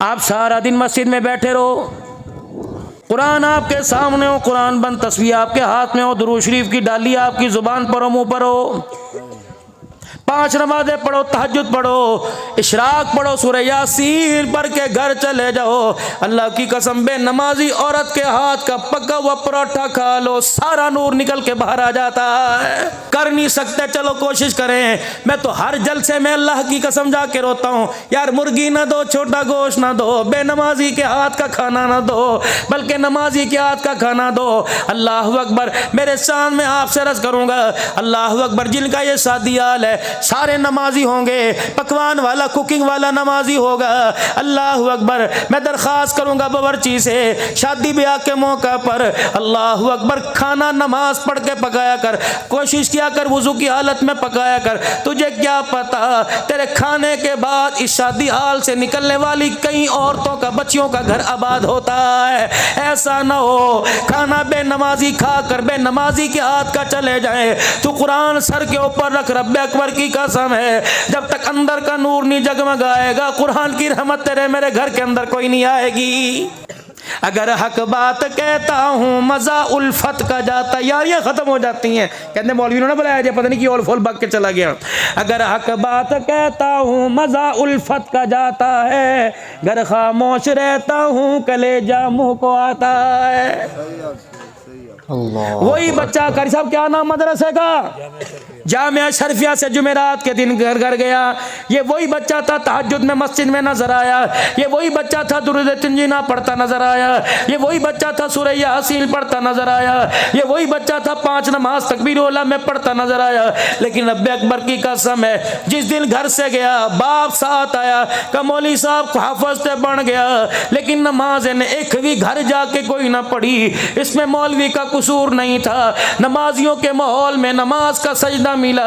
आप सारा दिन मस्जिद में बैठे रहो, कुरान आपके सामने हो, कुरान बंद तस्वीर आपके हाथ में हो, दुरूद शरीफ की डाली आपकी जुबान पर हो, मुंह पर हो, 5 नमाजें पढ़ो, तहज्जुद पढ़ो, इशराक पढ़ो, सूरह यासीन पढ़ के घर चले जाओ। अल्लाह की कसम बे नमाजी औरत के हाथ का पका हुआ पराठा खा लो, सारा नूर निकल के बाहर आ जाता है। कर नहीं सकते, चलो कोशिश करें। मैं तो हर जलसे में अल्लाह की कसम जाके रोता हूँ, यार मुर्गी ना दो, छोटा गोश्त ना दो, बेनमाजी के हाथ का खाना ना दो, बल्कि नमाजी के हाथ का खाना दो। अल्लाह अकबर, मेरे शान में आपसे अर्ज करूंगा, अल्लाह अकबर, जिनका ये शादी हाल है सारे नमाजी होंगे, पकवान वाला कुकिंग वाला नमाजी होगा। अल्लाह अकबर, मैं दरख्वास्त करूंगा बावर्ची से, शादी ब्याह के मौका पर अल्लाह अकबर खाना नमाज पढ़ के पकाया कर, कोशिश किया कर वुजू की हालत में पकाया कर। तुझे क्या पता तेरे खाने के बाद इस शादी हाल से निकलने वाली कई औरतों का, बच्चियों का घर आबाद होता है। ऐसा ना हो खाना बेनमाजी खा कर बेनमाजी के हाथ का चले जाए। तू कुरान सर के ऊपर रख, रब्बे अकबर की कसम है, जब तक अंदर का नूर नहीं जगमगाएगा कुरान की रहमत तेरे मेरे घर के अंदर कोई नहीं आएगी। अगर हक बात कहता हूँ मजा उल्फत का जाता, यारियां खत्म हो जाती हैं। कहते मौलवी ने बुलाया जाए, पता नहीं कि और फूल भाग के चला गया। अगर हक बात कहता हूँ मजा उल्फत का जाता है, घर खामोश रहता हूँ कलेजा मुंह को आता है। वही बच्चा, कारी साहब क्या नाम मदरसे का, जामिया शरफिया से जुमेरात के दिन घर घर गया। ये वही बच्चा था तहज्जुद में मस्जिद में नजर आया। ये वही बच्चा था दुरूद तंजीना पढ़ता नजर आया। ये वही बच्चा था सूरह यासीन पढ़ता नजर आया। ये वही बच्चा था 5 नमाज तकबीर उला में पढ़ता नजर आया। लेकिन रब्बे अकबर की कसम है, जिस दिन घर से गया बाप साथ आया, का मौली साहब को हाफिज से बन गया, लेकिन नमाज ने एक भी घर जाके कोई ना पढ़ी। इसमें मौलवी का कसूर नहीं था, नमाजियों के माहौल में नमाज का सजदा मिला।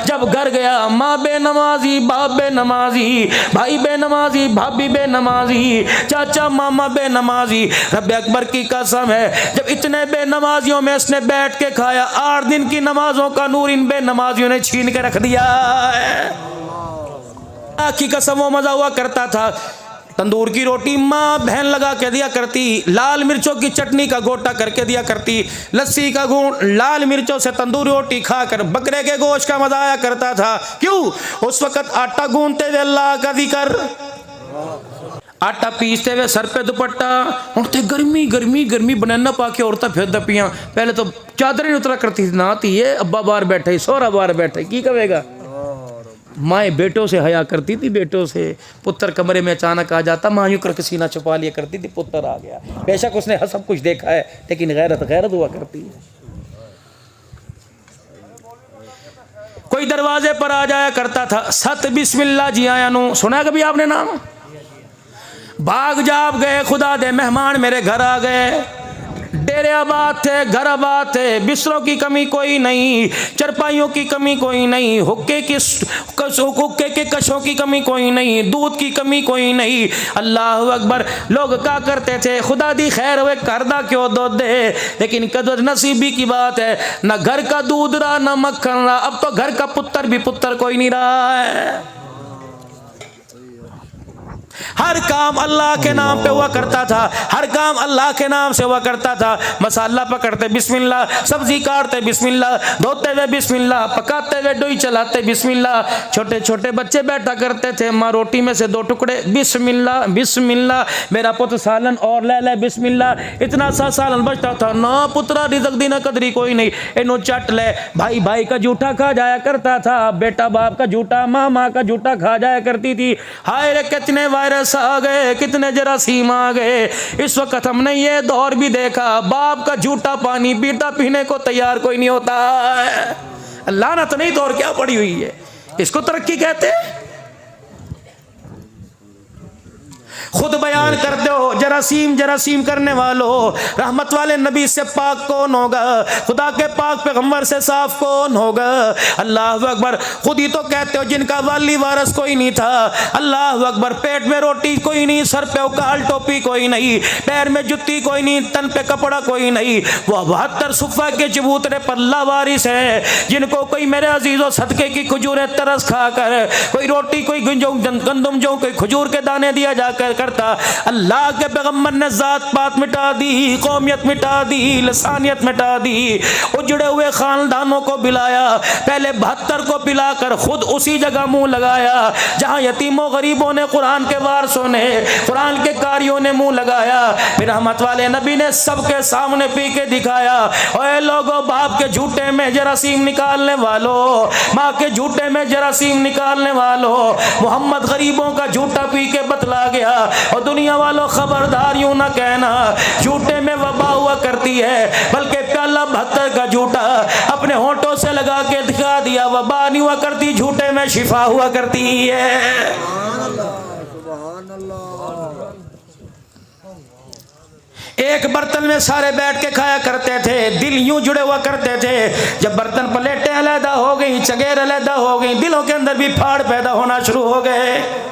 जब घर गया माँ बेनमाजी, बाप बेनमाजी, भाई बेनमाजी, भाभी बेनमाजी, चाचा मामा बेनमाजी। रब्बे अकबर की कसम है, जब इतने बेनमाजियों में इसने बैठ के खाया, 8 दिन की नमाजों का नूर इन बेनमाजियों ने छीन के रख दिया है। की कसम वो मजा हुआ करता था, तंदूर की रोटी माँ बहन लगा के दिया करती, लाल मिर्चों की चटनी का गोटा करके दिया करती, लस्सी का घूंट लाल मिर्चों से तंदूरी रोटी खाकर बकरे के गोश्त का मजा आया करता था। क्यों? उस वक्त आटा गूंथते हुए अल्लाह का जिक्र, आटा पीसते हुए सर पे दुपट्टा उठते, गर्मी गर्मी गर्मी बनाना पाके औरतें फिर दपियां। पहले तो चादर नहीं उतरा करती थी, ना थी ये अब्बा बाहर बैठे, सोहरा बाहर बैठे, की कहेगा। माएँ बेटों से हया करती थी, बेटों से। पुत्र कमरे में अचानक आ जाता, माँ यूं करके सीना छुपा लिया करती थी, पुत्र आ गया। बेशक उसने सब कुछ देखा है, लेकिन गैरत गैरत हुआ करती है। कोई दरवाजे पर आ जाया करता था, सत बिस्मिल्लाह जी आया नु, सुना कभी आपने नाम? भाग जाप गए, खुदा दे मेहमान मेरे घर आ गए। डेरे आबाद थे, घर आबाद थे, बिस्तरों की कमी कोई नहीं, चरपाइयों की कमी कोई नहीं, हुक्के के कशों की कमी कोई नहीं, दूध की कमी कोई नहीं। अल्लाह अकबर, लोग क्या करते थे, खुदा दी खैर हुए करदा क्यों दो दे, लेकिन कदर नसीबी की बात है, न घर का दूध रहा न मक्खन रहा। अब तो घर का पुत्र भी पुत्र कोई नहीं रहा है। हर काम अल्लाह के नाम पे हुआ करता था, हर काम अल्लाह के नाम से हुआ करता था। मसाला पकड़ते बिस्मिल्लाह, सब्जी काटते बिस्मिल्लाह, धोते हुए बिस्मिल्लाह, पकाते हुए डोई चलाते बिस्मिल्लाह। छोटे छोटे बच्चे बैठा करते थे, माँ रोटी में से 2 टुकड़े बिस्मिल्लाह बिस्मिल्लाह, मेरा पुत्र सालन और ले ले बिस्मिल्लाह। इतना सा सालन बचता था, ना पुत्रा रिज़्क़ दी ना कदरी कोई नहीं, इनो चट ले। भाई भाई का जूठा खा जाया करता था, बेटा बाप का जूठा, माँ माँ का जूठा खा जाया करती थी। हाय रे कितने वायरस आ गए, कितने जरासीम आ गए। इस वक्त हमने ये दौर भी देखा, बाप का झूठा पानी बेटा पीने को तैयार कोई नहीं होता है। अल्लाह ना तो नहीं दौर क्या पड़ी हुई है, इसको तरक्की कहते हैं। खुद बयान बयान करते हो जरासीम जरासीम करने वालों, रहमत वाले नबी से पाक कौन होगा? खुदा के पाक पैगंबर से साफ कौन होगा? अल्लाह अकबर। खुद ही तो कहते हो जिनका वाली वारस कोई नहीं था। अल्लाह अकबर। पेट में रोटी कोई नहीं, सर पे उकाल टोपी कोई नहीं, पैर में जुत्ती कोई नहीं, तन पे कपड़ा कोई नहीं, वो 72 सुफ़ा के चबूतरे पर लावारिस है, जिनको कोई मेरे अजीजों सदके की खजूरें तरस खाकर, कोई रोटी कोई गंदम जो कोई खजूर के दाने दिया जाकर करता। अल्लाह के पैगंबर ने जात पात मिटा दी, कौमियत मिटा दी, लसानियत मिटा दी, उजड़े हुए खानदानों को पिलाया, पहले 72 को पिलाकर खुद उसी जगह मुंह लगाया जहां यतीमों गरीबों ने, कुरान के वारसों ने, कुरान के कारियों ने मुंह लगाया। फिर रहमत वाले नबी ने सबके सामने पी के दिखाया, ओए लोगों, बाप के झूठे में जरासीम निकालने वालों, माँ के झूठे में जरासीम निकालने वालों, मोहम्मद गरीबों का झूठा पी के बतला गया। और दुनिया वालों खबरदार यूं ना कहना झूठे में वबा हुआ करती है, बल्कि प्याला 72 का झूठा अपने होंठों से लगा के दिखा दिया, वबा नहीं हुआ करती, झूठे में शिफा हुआ करती है। एक बर्तन में सारे बैठ के खाया करते थे, दिल यूं जुड़े हुआ करते थे। जब बर्तन प्लेटें अलहदा हो गई, चगेर अलहदा हो गई, दिलों के अंदर भी फाड़ पैदा होना शुरू हो गए।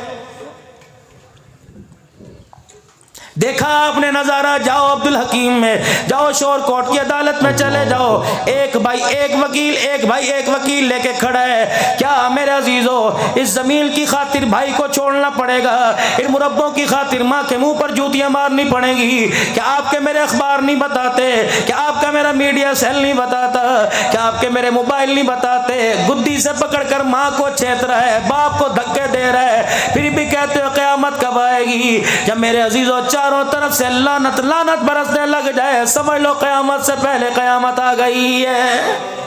देखा आपने नजारा, जाओ अब्दुल हकीम में, जाओ शोर कोर्ट की अदालत में चले जाओ, एक भाई एक वकील, एक भाई एक वकील लेके खड़ा है। क्या मेरे अजीजों, इस जमीन की खातिर भाई को छोड़ना पड़ेगा, इन मुरब्बों की खातिर माँ के मुंह पर जूतियां मारनी पड़ेगी? क्या आपके मेरे अखबार नहीं बताते? क्या आपका मेरा मीडिया सेल नहीं बताता? क्या आपके मेरे मोबाइल नहीं बताते? गुद्दी से पकड़ कर माँ को छेद रहा है, बाप को धक्के दे रहा है, फिर भी कहते हो क़यामत कब आएगी? जब मेरे अजीजों चारों तरफ से लानत लानत बरसने लग जाए, समझ लो क़यामत से पहले क़यामत आ गई है।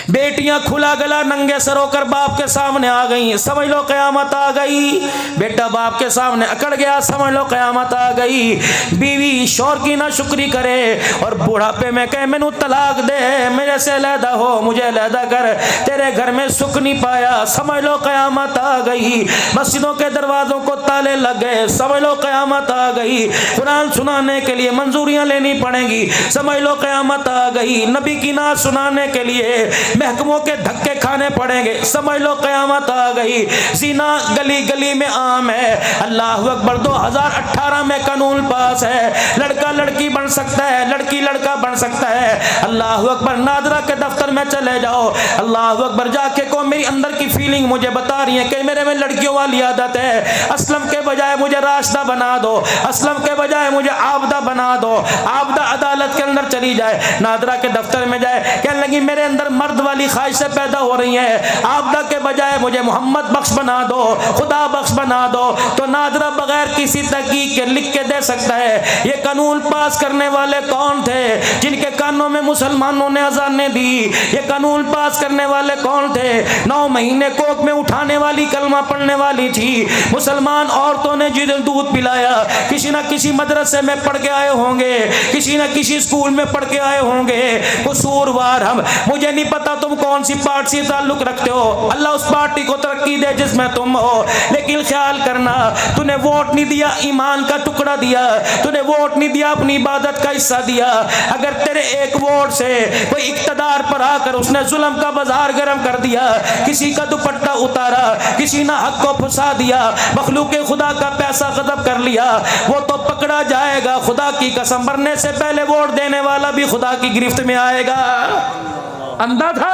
बेटियां खुला गला नंगे सर होकर बाप के सामने आ गई, समझ लो क़यामत आ गई। बेटा बाप के सामने अकड़ गया, समझ लो क़यामत आ गई। बीवी शौहर की ना शुक्री करे और बुढ़ापे में कहे मैनू तलाक दे, मेरे से अलहदा हो, मुझे अलहदा कर, तेरे घर में सुख नहीं पाया, समझ लो क़यामत आ गई। मस्जिदों के दरवाजों को ताले लग गए, समझ लो क़यामत आ गई। कुरान सुनाने के लिए मंजूरियां लेनी पड़ेंगी, समझ लो क़यामत आ गई। नबी की नात सुनाने के लिए महकमों के धक्के खाने पड़ेंगे, समझ लो क़यामत आ गई। ज़िना गली गली में आम है। अल्लाह अकबर। 2018 में कानून पास है, लड़का लड़की बन सकता है, लड़की लड़का बन सकता है। अल्लाह अकबर। नादरा के दफ्तर में चले जाओ, अल्लाह अकबर, जाके को मेरी अंदर की फीलिंग मुझे बता रही है कि मेरे में लड़कियों वाली आदत है, असलम के बजाय मुझे राशिदा बना दो, असलम के बजाय मुझे आबदा बना दो। आबदा अदालत के अंदर चली जाए, नादरा के दफ्तर में जाए, कहने लगी मेरे अंदर मर्द वाली ख्वाहिशें पैदा हो रही हैं, आबदा के बजाय मुझे मोहम्मद बख्श बना दो, खुदा बख्श बना दो। तो नादरा बगैर किसी तहकीक के लिख के दे सकता है। ये कानून पास करने वाले कौन थे जिनके कानों में मुसलमानों ने अजानें दी? ये कानून पास करने वाले कौन थे? 9 महीने कोख में उठाने वाली, कलमा पढ़ने वाली थी, मुसलमान औरतों ने जिन्हें दूध पिलाया, किसी न किसी मदरसे में पढ़ के आए होंगे, किसी न किसी स्कूल में पढ़ के आए होंगे। कसूरवार हम, मुझे नहीं पता तुम कौन सी पार्टी से ताल्लुक रखते हो, अल्लाह उस पार्टी को तरक्की दे जिसमें तुम हो, लेकिन ख्याल करना तूने वोट नहीं दिया, ईमान का टुकड़ा दिया, तूने वोट नहीं दिया, अपनी इबादत का हिस्सा दिया। अगर तेरे एक वोट से कोई इक्तदार पर आकर उसने जुल्म का बाजार गर्म कर दिया, किसी का दुपट्टा उतारा, किसी ने हक को फंसा दिया, मखलूक खुदा का पैसा गजब कर लिया, वो तो पकड़ा जाएगा। खुदा की कसम, मरने से पहले वोट देने वाला भी खुदा की गिरफ्त में आएगा। अंधा था,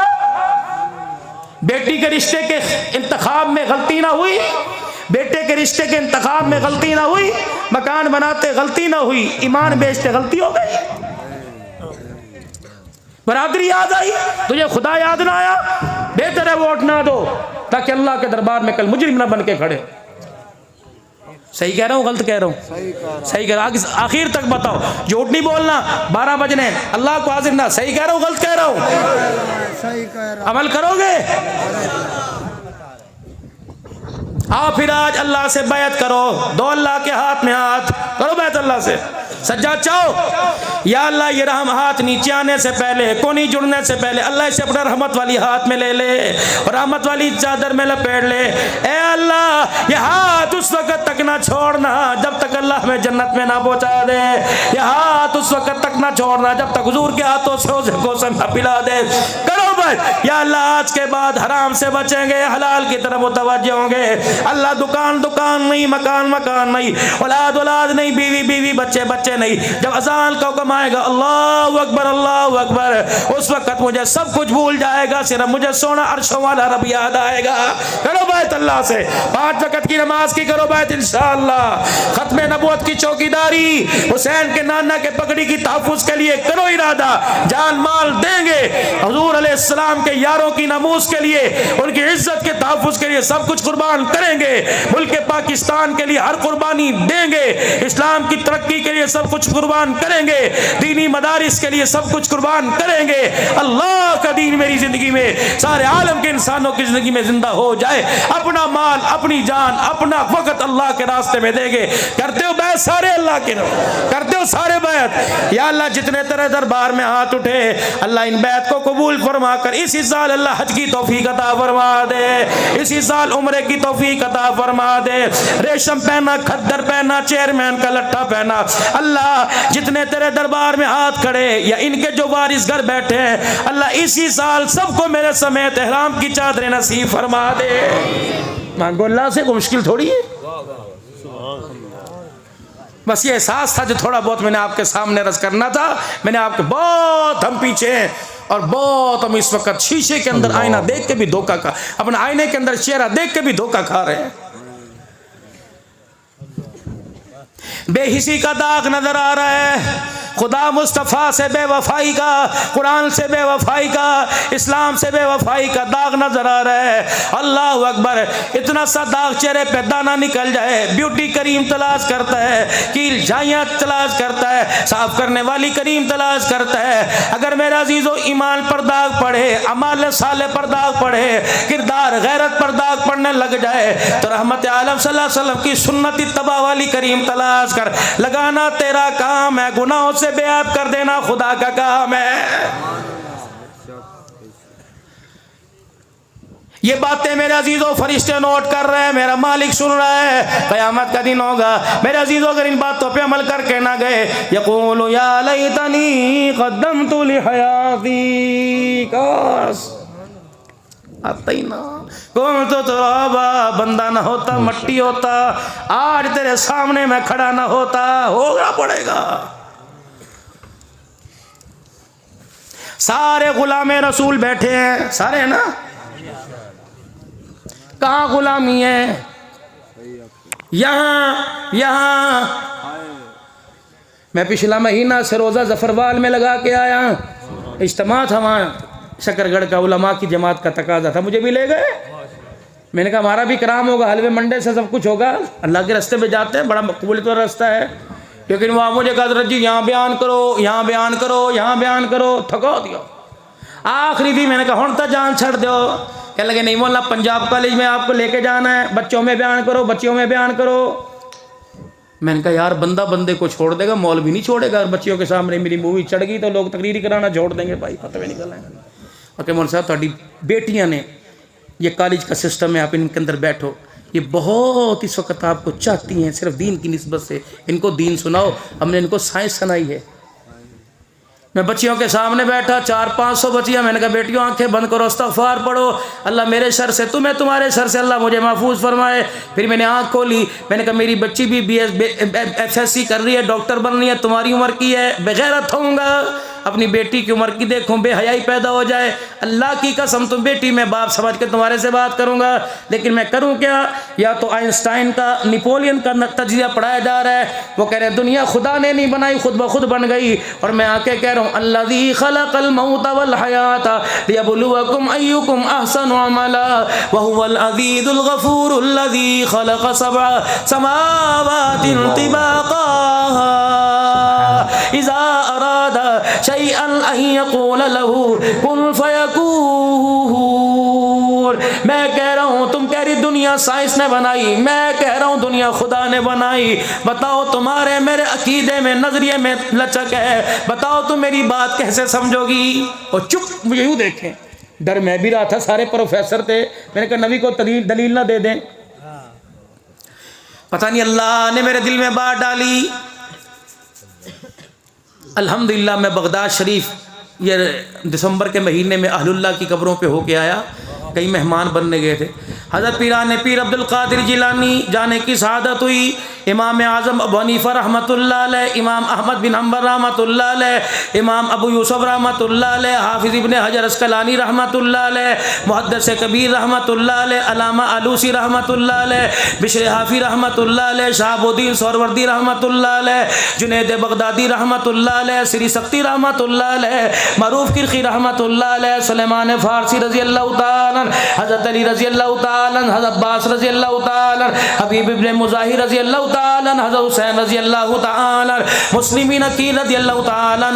बेटी के रिश्ते के इंतखाब में गलती ना हुई, बेटे के रिश्ते के इंतखाब में गलती ना हुई, मकान बनाते गलती ना हुई, ईमान बेचते गलती हो गई, बरादरी याद आई, तुझे खुदा याद ना आया, बेहतर है वोट ना दो ताकि अल्लाह के दरबार में कल मुजरिम ना बन के खड़े। सही कह रहा हूँ गलत कह रहा हूँ? सही कह रहा हूँ, आखिर तक बताओ, झूठ नहीं बोलना। 12 बजने, अल्लाह को हाजिर ना। सही कह रहा हूँ गलत कह रहा हूँ? अमल करोगे? आओ फिर आज अल्लाह से बैत करो, दो अल्लाह के हाथ में हाथ करो, बैत अल्लाह से। सज्जाद चाहो या अल्लाह ये रहम हाथ नीचे आने से पहले, कोनी जुड़ने से पहले अल्लाह इसे अपना रहमत वाली हाथ में ले ले और रहमत वाली चादर में लपेट ले। ए अल्लाह ये हाथ उस वक्त तक ना छोड़ना जब तक अल्लाह हमें जन्नत में ना पहुंचा दे। ये हाथ उस वक्त तक ना छोड़ना जब तक हुजूर के हाथों से गोसे ना पिला दे। करो भाई या अल्लाह आज के बाद हराम से बचेंगे, हलाल की तरफ मुतवज्जह होंगे। अल्लाह दुकान दुकान नहीं, मकान मकान नहीं, औलाद औलाद नहीं, बीवी बीवी, बच्चे बच्चे नहीं। जब अजान का हुक्म आएगा अल्लाहु अकबर अल्लाहु अकबर, उस वक्त मुझे सब कुछ भूल जाएगा, सिर्फ मुझे सोना अर्शों वाला रब याद आएगा। करो बैत अल्लाह से, 5 वक्त की नमाज की करो बैत इंशाअल्लाह। खत्म नबूवत की चौकीदारी, हुसैन के नाना के पगड़ी की तहफ्फुज़ के लिए करो इरादा, जान माल देंगे। हुजूर अलैहिस्सलाम के यारों की नमूस के लिए, उनकी इज्जत के तहफ्फुज़ के लिए सब कुछ कुर्बान करेंगे। मुल्क पाकिस्तान के लिए हर कुर्बानी देंगे। इस्लाम की तरक्की के लिए सब कुछ कुर्बान करेंगे। दीनी मदारिस के लिए सब कुछ कुर्बान करेंगे। अल्लाह का दीन मेरी जिंदगी में, सारे आलम के इंसानों की जिंदगी में जिंदा हो जाए। अपना माल, अपनी जान, अपना वक्त अल्लाह के रास्ते में देंगे। करते हो बैत सारे अल्लाह के, करते हो सारे बैत। या अल्लाह जितने तेरे दरबार में हाथ उठे अल्लाह इन बैत को कबूल फरमा कर इसी साल अल्लाह हज की तौफीक अता फरमा दे, इसी साल उम्रे की तौफीक अता फरमा दे। रेशम पहना, खद्दर पहना, चेयरमैन का लट्ठा पहना। अल्लाह जितने तेरे दरबार में हाथ खड़े या इनके जो वारिस घर बैठे हैं अल्लाह इसी साल सबको मेरे समेत एहराम की चादरें नसीब फरमा दे। मांगो अल्लाह से, कोई मुश्किल थोड़ी है। बस ये एहसास था जो थोड़ा बहुत मैंने आपके सामने रस करना था। मैंने आपके बहुत हम पीछे हैं और बहुत हम इस वक्त शीशे के अंदर आईना देख के भी धोखा खा, अपना आईने के अंदर चेहरा देख के भी धोखा खा रहे हैं। बेहिसी का दाग नजर आ रहा है। खुदा मुस्तफ़ा से बेवफाई का, कुरान से बेवफाई का, इस्लाम से बेवफाई का दाग नजर आ रहा है। अल्लाह अकबर, इतना सा दाग चेहरे पे दाना निकल जाए। ब्यूटी करीम तलाश करता है, कील झाइयाँ तलाश करता है, साफ करने वाली करीम तलाश करता है। अगर मेरा अजीज़ो ईमान पर दाग पड़े, अमाल साले पर दाग पड़े, किरदार गैरत पर दाग पड़ने लग जाए तो रहमत आलम सल्लल्लाहु अलैहि वसल्लम की सुन्नती तबा वाली करीम तलाश कर। लगाना तेरा काम है, गुनाहों से बेअब कर देना खुदा का काम है। ये बातें मेरे अजीजों फरिश्ते नोट कर रहे हैं, मेरा मालिक सुन रहा है। क़यामत का दिन होगा मेरे अजीजों, अगर इन बातों पे अमल करके ना गए, यक़ूलु या लैतनी क़द्दमतु लिहयाती, काश आता ही ना कौन तो तुराबा, बंदा ना होता, मट्टी होता, आज तेरे सामने मैं खड़ा ना होता। होना पड़ेगा। सारे गुलामे रसूल बैठे हैं, सारे हैं ना। कहाँ गुलामी है? यहाँ मैं पिछला महीना से रोज़ा जफरवाल में लगा के आया। इज्तिमा था वहाँ शकरगढ़ का, उलमा की जमात का तकाजा था, मुझे भी ले गए। मैंने कहा हमारा भी कराम होगा, हलवे मंडे से सब कुछ होगा। अल्लाह के रास्ते पे जाते हैं, बड़ा मकबूल तो रास्ता है। लेकिन वहाँ मुझे कहा हज़रत जी यहाँ बयान करो, यहाँ बयान करो, यहाँ बयान करो, थका दिया। आखिरी भी मैंने कहा हुण तो जान छड़ दो। कह लगे नहीं मौला, पंजाब कॉलेज में आपको लेके जाना है, बच्चों में बयान करो, बच्चियों में बयान करो। मैंने कहा यार बंदा बंदे को छोड़ देगा, मौल भी नहीं छोड़ेगा। और बच्चियों के सामने मेरी मूवी चढ़ गई तो लोग तकरीरी कराना छोड़ देंगे, भाई पता भी निकल आएगा। ओके मौल साहब, थोड़ी बेटियाँ ने ये कॉलेज का सिस्टम है, आप इनके अंदर बैठो, ये बहुत इस वक्त आपको चाहती हैं सिर्फ दीन की निस्बत से, इनको दीन सुनाओ। हमने इनको साइंस सुनाई है। मैं बच्चियों के सामने बैठा, 400-500 बच्चियाँ। मैंने कहा बेटियों आंखें बंद करो, इस्तग़फ़ार पढ़ो, अल्लाह मेरे शर से, तुम्हें तुम्हारे शर से अल्लाह मुझे महफूज फरमाए। फिर मैंने आँख खोली, मैंने कहा मेरी बच्ची भी FSC कर रही है, डॉक्टर बन रही है, तुम्हारी उम्र की है, बेगैरत होऊंगा। अपनी बेटी की उम्र की देखूं, बेहयाई पैदा हो जाए। अल्लाह की कसम, तुम बेटी मैं बाप समझ के तुम्हारे से बात करूंगा, लेकिन मैं करूं क्या? या तो आइंस्टाइन का, नेपोलियन का तजिया पढ़ाया जा रहा है। वो कह रहे हैं दुनिया खुदा ने नहीं बनाई, खुद ब खुद बन गई। और मैं आके कह रहा हूँ अल्लज़ी खलक़ल मौत वल हयात लियब्लुवकुम अय्युकुम अहसनु अमला व हुवल अज़ीज़ुल गफ़ूर अल्लज़ी खलक़ सबअ समावातिन तिबाक़ा इज़ा अरादा शैअन अन यक़ूल लहू कुन फ़यकून। मैं कह रहा हूँ, तुम कह रही दुनिया दुनिया साइंस ने बनाई, मैं कह रहा हूँ दुनिया खुदा ने बनाई। बताओ तुम्हारे मेरे अकीदे में नजरिए में लचक है, बताओ तुम मेरी बात कैसे समझोगी? और चुप, मुझे यूँ देखें, डर मैं भी रहा था, सारे प्रोफेसर थे, मैंने कहा नबी को दलील ना दे दें। पता नहीं अल्लाह ने मेरे दिल में बात डाली। अल्हम्दुलिल्लाह मैं बगदाद शरीफ ये दिसंबर के महीने में अहलुल्लाह की कब्रों पे होके आया, कई मेहमान बनने गए थे। हज़रत पीर अब्दुल कादिर जिलानी जाने की शहादत हुई। इमाम आज़म अबू हनीफा रहमतुल्लाह अलैह, इमाम अहमद बिन हम्बल रहमतुल्लाह अलैह, इमाम अबू यूसुफ रहमतुल्लाह अलैह, हाफिज़ इब्न हजर अस्कलानी रहमतुल्लाह अलैह, मुहद्दिस कबीर रहमतुल्लाह अलैह, अल्लामा आलूसी रहमतुल्लाह अलैह, बिशर हाफी रहमतुल्लाह अलैह, शहाबुद्दीन सोहरवर्दी रहमतुल्लाह अलैह, जुनैद बगदादी रहमतुल्लाह अलैह, श्री सक्ती रहमतुल्लाह अलैह, मरूफ किरखी रहमतुल्लाह अलैह, सुलेमान फारसी रज़ी अल्लाह तआला, हज़रत अली रज़ी अल्लाह तआला, हज़रत अब्बास रज़ी अल्लाह तआला, हबीब इब्न मुज़ाहिर रज़ी अल्लाह तआला, हज़रत हुसैन रज़ी अल्लाह तआला, मुस्लिमीन अकील रज़ी अल्लाह तआला,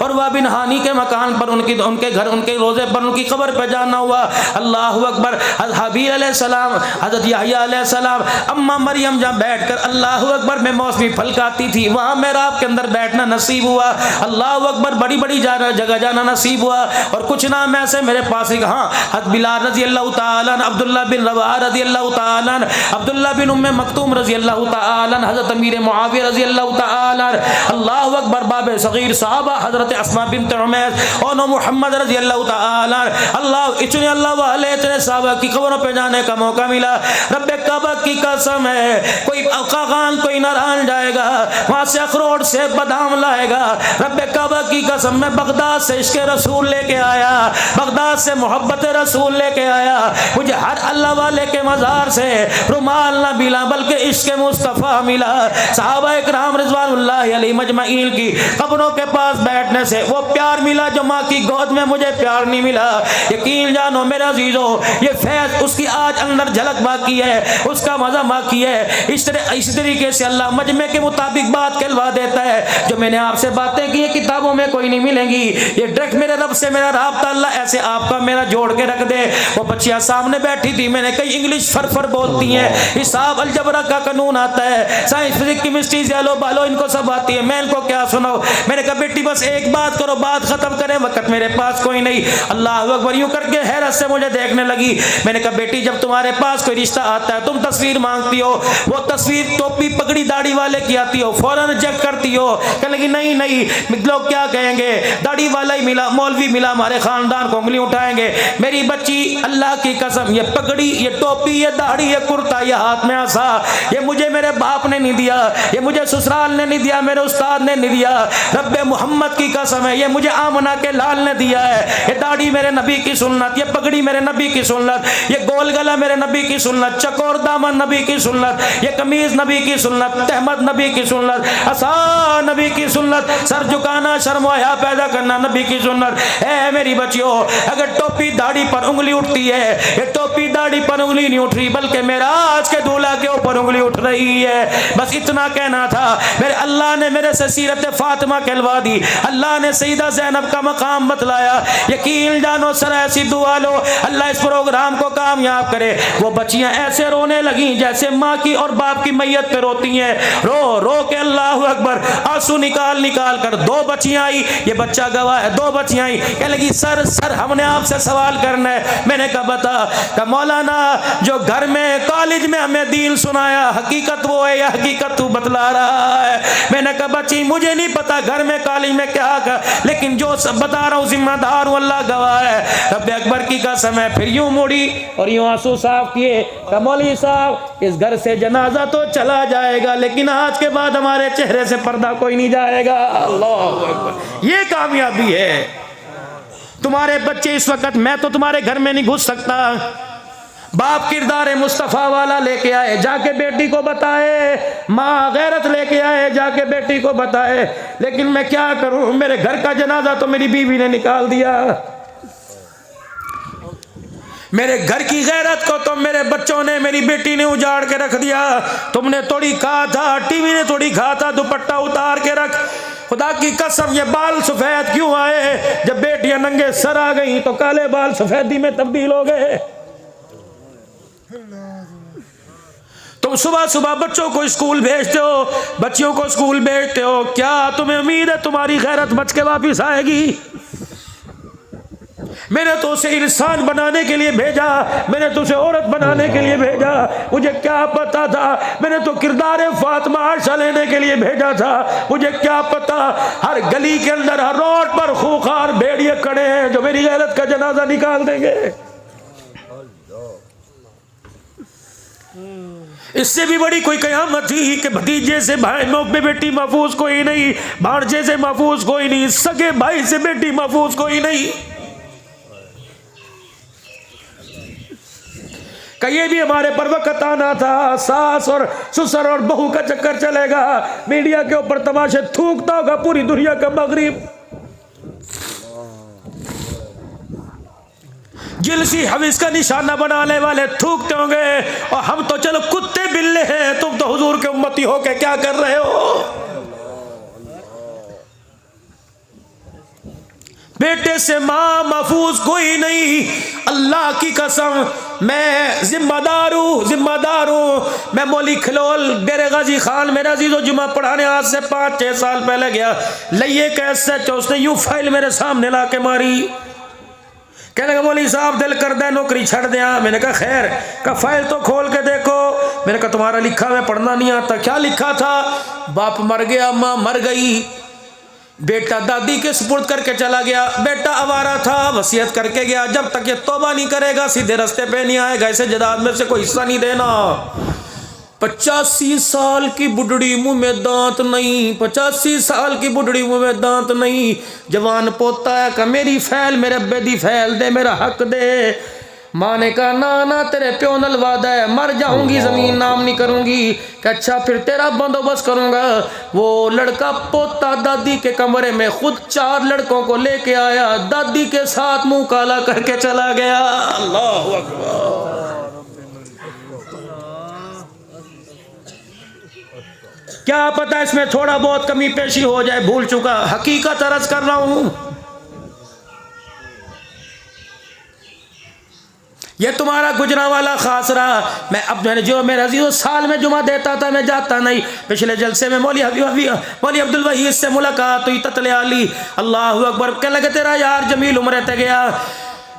उरवा बिन हानी के मकान पर उनके घर उनके रोज़े पर उनकी कब्र पर जाना हुआ। अल्लाहु अकबर। हाबील अलैहिस्सलाम, हज़रत याह्या अलैहिस्सलाम, अम्मा मरियम जहाँ बैठकर अल्लाहु अकबर में मौसमी फल खाती थी, वहाँ मेराब के अंदर बैठना नसीब हुआ। अल्लाहु अकबर, बड़ी बड़ी जगह जाना नसीब हुआ। और कुछ नाम ऐसे मेरे पास ही, हाँ, हज़रत बिलाल रज़ी अल्लाह तआला, अब्दुल्लाह बिन रवाह रज़ी अल्लाह तआला, अब्दुल्लाह बिन उम्मे मक्तूम रज़ी अल्लाह तआला, हज़रत अमीर मुआविया रज़ी अल्लाह तआला, अल्लाहु अकबर, बाबे सगीर साहबा हज़रत अस्मा बिन्त उमैस और मोहम्मद रज़ी अल्लाह तआला, अल्लाह इतने अल्लाह वाले इतने साहबा की कब्रों पे जाने का मौका मिला। रब्बे काबा की कसम है, कोई अकागान कोई नारायण जाएगा, वहाँ से अखरोट से बादाम लाएगा। रब्बे काबा की कसम, मैं बगदाद से इश्क़ रसूल लेके आया, बगदाद से मोहब्बत रसूल लेके आया। मुझे हर अल्लाह वाले के मज़ार से रुमाल ना मिला, बल्कि इश्क़ मुस्तफ़ा मिला। सहाबा इकराम रिज़वानुल्लाहि अलैहिम अजमईन की कब्रों के पास बैठने से वो प्यार मिला जो माँ की गोद में मुझे प्यार नहीं मिला। यकीन जानो मेरा अज़ीज़ों, ये फैज़ उसकी आज अंदर झलक बाकी है, उसका मज़ा बाकी है। इस तरीके से अल्लाह मजमे के मुताबिक बात कहलवा देता है। जो मैंने आपसे बातें की किताबों में कोई नहीं मिलेंगी। ये डायरेक्ट मेरे रब से मेरा राब्ता अल्लाह ऐसे आपका मेरा जोड़ के रख दे। वो बच्चियाँ सामने बैठी थी, मैंने कई इंग्लिश फर बोलती हैं, हिसाब अलजबरा का कानून आता है, साइंस फिजिक्स केमिस्ट्री ज़ैलो बालो इनको सब आती है, मैं इनको क्या सुनाऊं। मैंने कहा बेटी बस एक बात करो, बात खत्म करें, वक्त मेरे पास कोई नहीं। अल्लाह अकबर, यूं करके हैरत से मुझे देखने लगी। मैंने कहा बेटी जब तुम्हारे पास कोई रिश्ता आता है, तुम तस्वीर मांगती हो, वो तस्वीर टोपी पगड़ी दाढ़ी वाले की आती हो, फौरन रिजेक्ट करती हो। कहने लगी नहीं नहीं, लोग क्या कहेंगे, दाढ़ी वाला ही मिला, मौलवी मिला, हमारे खानदान को उंगली उठाएंगे। मेरी बच्ची अल्लाह की कसम, ये पगड़ी, ये टोपी, ये दाढ़ी, ये कुर्ता, ये हाथ में आसा, ये मुझे मेरे बाप ने नहीं दिया, ये मुझे ससुराल ने नहीं दिया, मेरे उस्ताद ने नहीं दिया। रब्बे मोहम्मद की कसम है, ये मुझे आमना के लाल ने दिया है। ये दाढ़ी मेरे नबी की सुन्नत, ये पगड़ी मेरे नबी की सुन्नत, ये गोल गला मेरे नबी की सुन्नत, चकोर दामन नबी की सुन्नत, ये कमीज नबी की सुन्नत, तहमद नबी की सुन्नत, असा नबी की सुन्नत, सर झुकाना शर्म हया पैदा करना नबी की सुन्नत है। मेरी बच्चियों, अगर टोपी दाढ़ी पर उंगली उठती है, ये टोपी दाढ़ी पर उंगली नहीं उठ रही, बल्कि मेरा आज के दूल्हा के ऊपर उंगली उठ रही है। बस इतना कहना था। मेरे अल्लाह ने मेरे से सीरत फातिमा कहलवा दी, अल्लाह ने सईदा ज़ैनब का मकाम बतलाया। यकीन जानो सर ऐसी दुआ लो, अल्लाह इस प्रोग्राम को कामयाब करे। वो बच्चियां ऐसे रोने लगी जैसे माँ की और बाप की मैयत पे रोती हैं, रो रो के अल्लाह अकबर, आंसू निकाल निकाल कर। दो बच्चियां आई, ये बच्चा गवाह है, दो बच्चियां आई, कह लगी सर हमने आपसे सवाल करना है। मैंने कहा बता। कहा मौलाना जो घर में कॉलेज में हमें दीन सुनाया, हकीकत वो है या हकीकत तू बतला रहा है। मैंने कहा बच्ची मुझे नहीं पता घर में कॉलेज में क्या कर, लेकिन जो सब बता रहा हूँ जिम्मेदार हूँ, अल्लाह गवाह है। रब्बे अकबर की कसम है। फिर यूं मुड़ी और यूं आंसू साफ किए। कहा मौलवी साहब इस घर से जनाजा तो चला जाएगा, लेकिन आज के बाद हमारे चेहरे से पर्दा कोई नहीं जाएगा। अल्लाह अकबर, ये कामयाबी है। तुम्हारे बच्चे इस वक्त, मैं तो तुम्हारे घर में नहीं घुस सकता, बाप किरदार मुस्तफ़ा वाला लेके आए, जाके बेटी को बताए, माँ गैरत लेके आए, जाके बेटी को बताए। लेकिन मैं क्या करूं, मेरे घर का जनाजा तो मेरी बीवी ने निकाल दिया, मेरे घर की गैरत को तो मेरे बच्चों ने, मेरी बेटी ने उजाड़ के रख दिया। तुमने थोड़ी कहा था, टीवी ने थोड़ी कहा था दुपट्टा उतार के रख। खुदा की कसम ये बाल सफेद क्यों आए? जब बेटियां नंगे सर आ गई तो काले बाल सफेदी में तब्दील हो गए। तुम सुबह सुबह बच्चों को स्कूल भेजते हो, बच्चियों को स्कूल भेजते हो, क्या तुम्हें उम्मीद है तुम्हारी गैरत बच के वापिस आएगी? मैंने तो उसे इंसान बनाने के लिए भेजा, मैंने तो उसे औरत बनाने के लिए भेजा, मुझे क्या पता था? मैंने तो किरदार फातिमा आयशा लेने के लिए भेजा था, मुझे क्या पता? हर गली के अंदर, हर रोड पर खूंखार भेड़िए खड़े हैं जो मेरी गैरत का जनाजा निकाल देंगे। इससे भी बड़ी कोई कयामत थी कि भतीजे से भाई में बेटी महफूज कोई नहीं, भांजे से महफूज कोई नहीं, सगे भाई से बेटी महफूज कोई नहीं। ये भी हमारे पर वक्त आना था, सास और ससुर और बहू का चक्कर चलेगा, मीडिया के ऊपर तमाशे थूकता होगा पूरी दुनिया का मगरिब। जिलसी हविस का निशाना बनाने वाले थूकते होंगे, और हम तो चलो कुत्ते बिल्ले हैं, तुम तो हुजूर के उम्मती हो के क्या कर रहे हो? बेटे से मां महफूज कोई नहीं। अल्लाह की कसम, मैं जिम्मेदार हूँ। मैं मौली खलोल डेरे गाजी खान मेरा अजीज़ो जुमा पढ़ाने आज से 5-6 साल पहले गया, लइए कैसे उसने यूं फाइल मेरे सामने ला के मारी, कहने लगा मौली साहब दिल कर दे नौकरी छड़ दिया। मैंने कहा खैर, का फाइल तो खोल के देखो। मैंने कहा तुम्हारा लिखा मैं पढ़ना नहीं आता। क्या लिखा था? बाप मर गया, माँ मर गई, बेटा दादी के सुपुर्द करके चला गया, बेटा आवारा था, वसीयत करके गया, जब तक ये तौबा नहीं करेगा सीधे रास्ते पे नहीं आएगा, इसे जायदाद में से कोई हिस्सा नहीं देना। 85 साल की बुढ़ड़ी मुंह में दांत नहीं, 85 साल की बुढ़ड़ी मुंह में दांत नहीं। जवान पोता है का मेरी फैल मेरे अब्बे दी फैल दे, मेरा हक दे। माँ ने कहा ना ना तेरे प्यो नल वादा है, मर जाऊंगी जमीन नाम नहीं करूंगी। कि अच्छा फिर तेरा बंदोबस्त करूंगा। वो लड़का पोता दादी के कमरे में खुद 4 लड़कों को लेके आया, दादी के साथ मुंह काला करके चला गया। अल्लाह अकबर। क्या पता इसमें थोड़ा बहुत कमी पेशी हो जाए, भूल चुका, हकीकत अर्ज कर रहा हूं। ये तुम्हारा गुजरांवाला खास रहा। मैं अब जो मेरा अजीज़ साल में जुमा देता था, मैं जाता नहीं। पिछले जलसे में मौली अब्दुल वहीद से मुलाकात हुई, ततले आली, अल्लाह अकबर। कहने लगे तेरा यार जमील उम्र ते गया।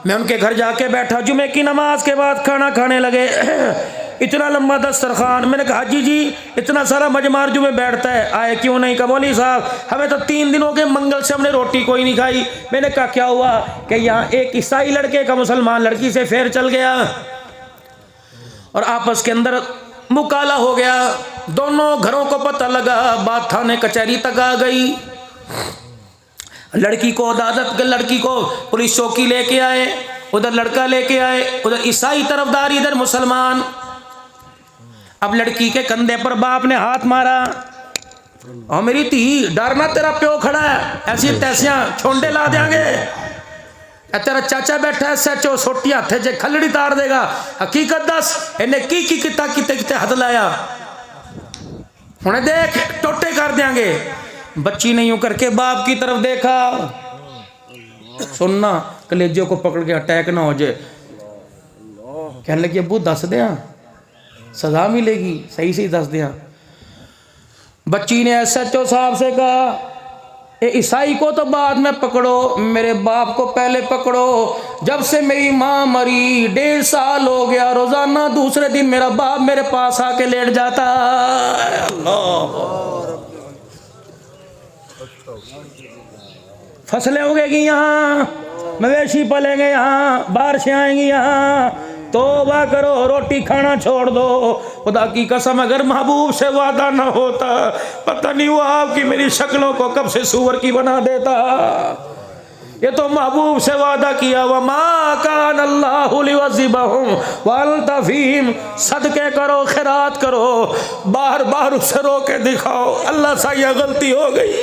मैं उनके घर जाके बैठा, जुमे की नमाज के बाद खाना खाने लगे। इतना लंबा दस्तरखान। मैंने कहा हाजी जी इतना सारा मजमार जुमे बैठता है, आए क्यों नहीं? कहा मौली साहब हमें तो 3 दिन हो गए मंगल से हमने रोटी कोई नहीं खाई। मैंने कहा क्या हुआ? कि यहाँ एक ईसाई लड़के का मुसलमान लड़की से फेर चल गया और आपस के अंदर मुकाला हो गया। दोनों घरों को पता लगा, बात थाने कचहरी तक आ गई। लड़की को अदालत, लड़की को पुलिस चौकी लेके आए, उधर लड़का लेके आए, उधर ईसाई तरफदार, इधर मुसलमान। अब लड़की के कंधे पर बाप ने हाथ मारा, और मेरी धी डरना तेरा प्यो खड़ा है, ऐसी तैसियां छोंडे ला देंगे। तेरा चाचा बैठा है सचो सोटी हाथे जे खलड़ी तार देगा। हकीकत दस इन्हें की किता किते हद लाया, हुणे देख टोटे कर देंगे। बच्ची ने यूं करके बाप की तरफ देखा, सुनना कलेजे को पकड़ के अटैक ना हो जाए। कहने लगी अबू दस दिया, सजा मिलेगी, सही सही दस दिया। बच्ची ने SHO साहब से कहा ईसाई को तो बाद में पकड़ो, मेरे बाप को पहले पकड़ो। जब से मेरी माँ मरी 1.5 साल हो गया, रोजाना दूसरे दिन मेरा बाप मेरे पास आके लेट जाता। अल्लाह, फसलें उगेगी यहाँ, मवेशी पलेंगे यहाँ, बारिशें आएंगी यहाँ। तौबा करो, रोटी खाना छोड़ दो। खुदा की कसम अगर महबूब से वादा ना होता, पता नहीं वो आपकी मेरी शक्लों को कब से सूअर की बना देता। ये तो महबूब से वादा किया, वमा कान अल्लाहु लियुअज़्ज़िबहुम व अंता फ़ीहिम। सदके करो, खैरात करो, बार बार उसे रो के दिखाओ अल्लाह सा यह गलती हो गई,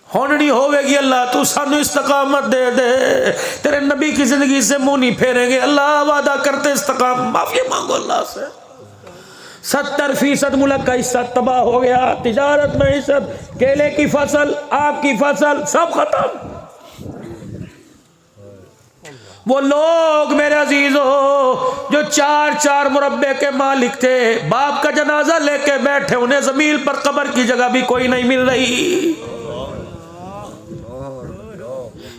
होनी होवेगी। अल्लाह तू सानू इस्तकामत दे दे, तेरे नबी की जिंदगी से मुंह नहीं फेरेंगे। अल्लाह वादा करते इस्तकाम, माफी मांगो अल्लाह से। 70% मुल्क का हिस्सा तबाह हो गया, तिजारत में हिस्सत, केले की फसल, आम की फसल सब खत्म। वो लोग मेरे अजीजों जो 4-4 मुरब्बे के मालिक थे, बाप का जनाजा लेके बैठे, उन्हें जमीन पर कब्र की जगह भी कोई नहीं मिल रही।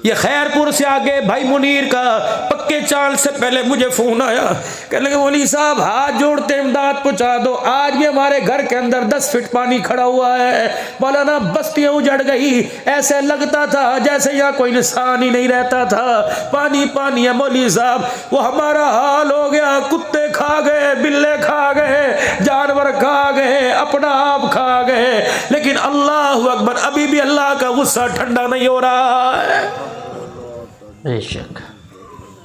ये खैरपुर से आगे भाई मुनीर का पक्के चाल से पहले मुझे फोन आया, कहने लगे मौलवी साहब हाथ जोड़ते इमदाद पहुंचा दो, आज भी हमारे घर के अंदर 10 फीट पानी खड़ा हुआ है। बोला ना बस्तियां उजड़ गई, ऐसे लगता था जैसे यहाँ कोई इंसान ही नहीं रहता था, पानी पानी है मौलवी साहब। वो हमारा हाल हो गया, कुत्ते खा गए, बिल्ले खा गए, जानवर खा गए, अपना आप खा गए, लेकिन अल्लाह अकबर, अभी भी अल्लाह का गुस्सा ठंडा नहीं हो रहा है। बेशक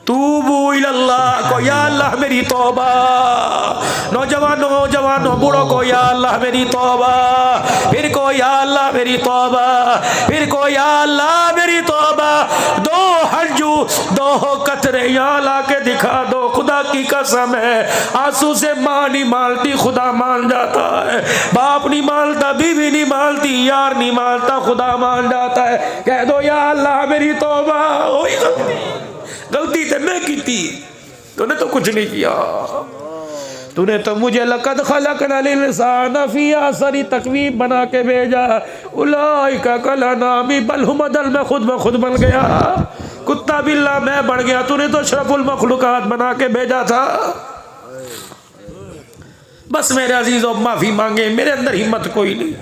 तूबू इल्लल्लाह को, या अल्लाह मेरी तौबा, नौजवानों जवानों बूढ़ों को या अल्लाह मेरी तौबा, फिर को या अल्लाह मेरी तौबा, फिर को या अल्लाह मेरी तौबा। 2 हंजू 2 कतरे यहाँ ला के दिखा दो, खुदा की कसम है आंसू से माँ नहीं मानती, खुदा मान जाता है, बाप नहीं मानता, बीवी नहीं मानती, यार नहीं मानता, खुदा मान जाता है। कह दो या अल्लाह मेरी तौबा, गलती तो मैं की थी, तूने तो कुछ नहीं किया, तूने तो मुझे लक़द ख़लक़नल इंसान फ़ी अहसनि तक़वीम बना के भेजा, उलाइका कल अनामी बल हुम अदल, मैं खुद ब खुद बन गया, कुत्ता बिल्ला मैं बन गया, तूने तो अशरफुल मखलूक़ात बना के भेजा था। बस मेरे अजीज़ों माफ़ी मांगे, मेरे अंदर हिम्मत कोई नहीं,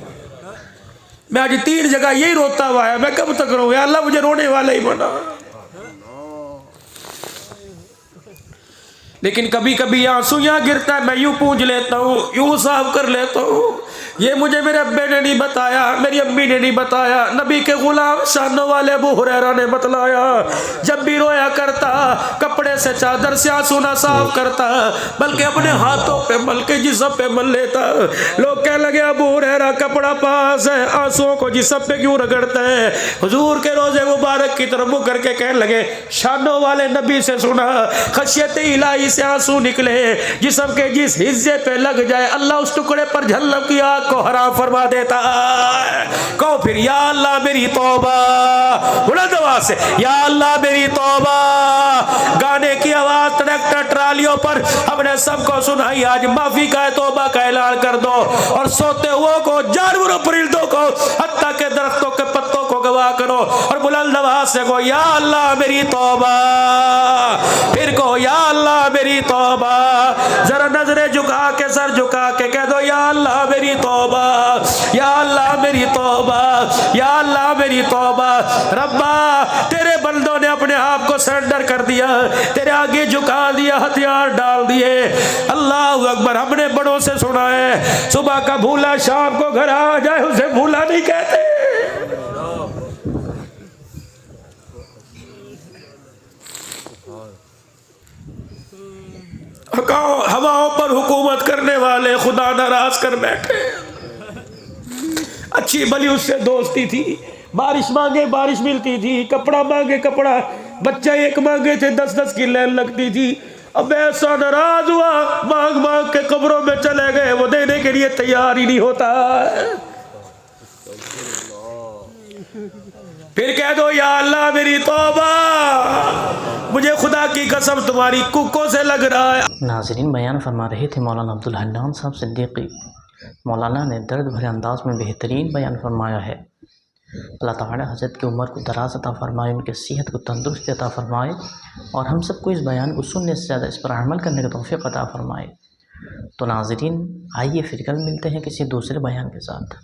मैं आज 3 जगह यही रोता हुआ है, मैं कब तक रोऊं, या अल्लाह मुझे रोने वाला ही बना। लेकिन कभी कभी आंसू यहाँ गिरता है, मैं यूं पूंछ लेता हूँ, यूं साफ कर लेता हूँ, ये मुझे मेरे अब्बे ने नहीं बताया, मेरी अम्मी ने नहीं बताया, नबी के गुलाम शानों वाले अबू हुरैरा ने बतलाया। जब भी रोया करता कपड़े से चादर से आंसू ना साफ करता, बल्कि अपने हाथों पे मल के जिस्म पे मल लेता। लोग कहने लगे अबू हुरैरा कपड़ा पास है, आंसुओं को जिस्म पे क्यों रगड़ता है? हुजूर के रोजे मुबारक की तरफ मुँह करके कहने लगे शानों वाले नबी से सुना, खशियत इलाही से आंसू निकले, जिस्म के जिस हिस्से पे लग जाए अल्लाह उस टुकड़े पर झल्लम की आग को हराम फरमा देता है। कहो फिर या अल्लाह मेरी तौबा, बुलंद आवाज से या अल्लाह मेरी तौबा। गाने की आवाज ट्रैक्टर ट्रालियों पर हमने सबको सुनाई, आज माफी का तौबा का ऐलान कर दो, और सोते हुए को, जानवरों परिंदों को, हत्ता के दरख्तों के पत्तों को गवाह करो, और बुलंद आवाज से को या अल्लाह मेरी तौबा, फिर को या अल्लाह मेरी तौबा। जरा नजरें झुका के, सर झुका के कह दो या अल्लाह मेरी तौबा, या अल्लाह मेरी तौबा, या अल्लाह मेरी तौबा। रब्बा तेरे बंदों ने अपने आप को सरेंडर कर दिया, तेरे आगे झुका दिया, हथियार डाल दिए। अल्लाह अकबर। हमने बड़ों से सुना है सुबह का भूला शाम को घर आ जाए उसे भूला नहीं कहते। हवाओं पर हुकूमत करने वाले खुदा नाराज कर बैठे। अच्छी भली उससे दोस्ती थी, बारिश मांगे बारिश मिलती थी, कपड़ा मांगे कपड़ा, बच्चा एक मांगे थे 10-10 की लाइन लगती थी। अब ऐसा नाराज हुआ, मांग मांग के कब्रों में चले गए, वो देने के लिए तैयार ही नहीं होता। फिर कह दो या अल्लाह मेरी तौबा, मुझे खुदा की कसम तुम्हारी कुक्कों से लग रहा है। नाज़रीन, बयान फरमा रहे थे मौलाना अब्दुल हन्नान साहब सिद्दीकी। मौलाना ने दर्द भरे अंदाज में बेहतरीन बयान फरमाया है। अल्लाह ताला हज़रत की उम्र को दराज अता फरमाए, उनके सेहत को तंदुरुस्ती अता फरमाए, और हम सबको इस बयान को सुनने से ज़्यादा इस पर अमल करने का तौफ़ीक़ अता फरमाए। तो नाज़रीन, आइए फिर कल मिलते हैं किसी दूसरे बयान के साथ।